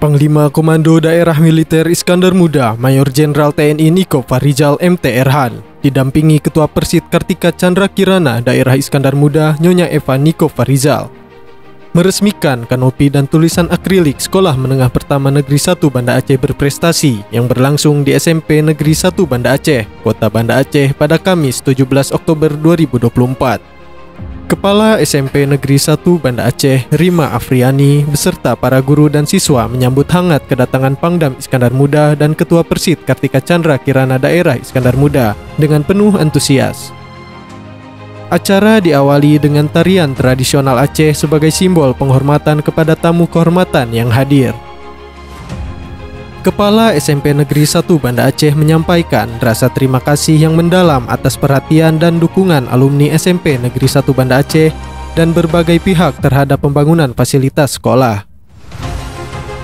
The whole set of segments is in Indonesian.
Panglima Komando Daerah Militer Iskandar Muda, Mayor Jenderal TNI Niko Fahrizal MT Erhan, didampingi Ketua Persid Kartika Chandra Kirana Daerah Iskandar Muda, Nyonya Eva Niko Fahrizal, meresmikan kanopi dan tulisan akrilik Sekolah Menengah Pertama Negeri 1 Banda Aceh Berprestasi yang berlangsung di SMP Negeri 1 Banda Aceh, Kota Banda Aceh pada Kamis 17 Oktober 2024. Kepala SMP Negeri 1 Banda Aceh, Rima Afriani, beserta para guru dan siswa menyambut hangat kedatangan Pangdam Iskandar Muda dan Ketua Persid Kartika Chandra Kirana Daerah Iskandar Muda dengan penuh antusias. Acara diawali dengan tarian tradisional Aceh sebagai simbol penghormatan kepada tamu kehormatan yang hadir. Kepala SMP Negeri 1 Banda Aceh menyampaikan rasa terima kasih yang mendalam atas perhatian dan dukungan alumni SMP Negeri 1 Banda Aceh dan berbagai pihak terhadap pembangunan fasilitas sekolah.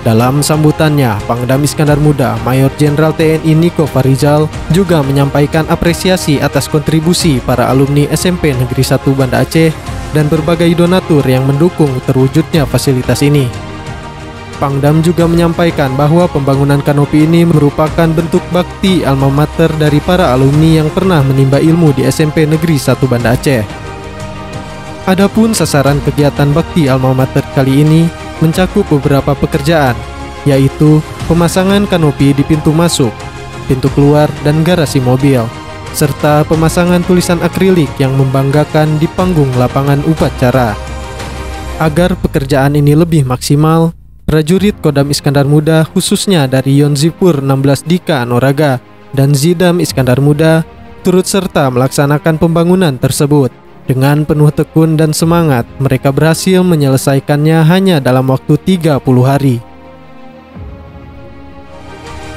Dalam sambutannya, Pangdam Iskandar Muda, Mayor Jenderal TNI Niko Fahrizal juga menyampaikan apresiasi atas kontribusi para alumni SMP Negeri 1 Banda Aceh dan berbagai donatur yang mendukung terwujudnya fasilitas ini. Pangdam juga menyampaikan bahwa pembangunan kanopi ini merupakan bentuk bakti alma mater dari para alumni yang pernah menimba ilmu di SMP Negeri 1 Banda Aceh. Adapun sasaran kegiatan bakti alma mater kali ini mencakup beberapa pekerjaan, yaitu pemasangan kanopi di pintu masuk, pintu keluar, dan garasi mobil, serta pemasangan tulisan akrilik yang membanggakan di panggung lapangan upacara. Agar pekerjaan ini lebih maksimal, prajurit Kodam Iskandar Muda khususnya dari Yonzipur 16 Dika Anoraga dan Zidam Iskandar Muda turut serta melaksanakan pembangunan tersebut. Dengan penuh tekun dan semangat, mereka berhasil menyelesaikannya hanya dalam waktu 30 hari.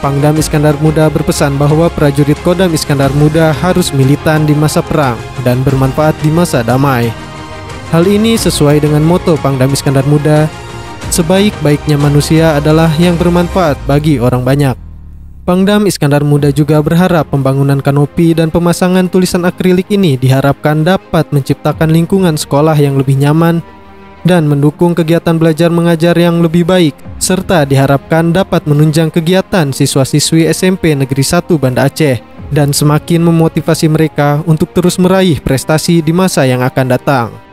Pangdam Iskandar Muda berpesan bahwa prajurit Kodam Iskandar Muda harus militan di masa perang dan bermanfaat di masa damai. Hal ini sesuai dengan moto Pangdam Iskandar Muda, sebaik-baiknya manusia adalah yang bermanfaat bagi orang banyak. Pangdam Iskandar Muda juga berharap pembangunan kanopi dan pemasangan tulisan akrilik ini diharapkan dapat menciptakan lingkungan sekolah yang lebih nyaman dan mendukung kegiatan belajar mengajar yang lebih baik, serta diharapkan dapat menunjang kegiatan siswa-siswi SMP Negeri 1 Banda Aceh dan semakin memotivasi mereka untuk terus meraih prestasi di masa yang akan datang.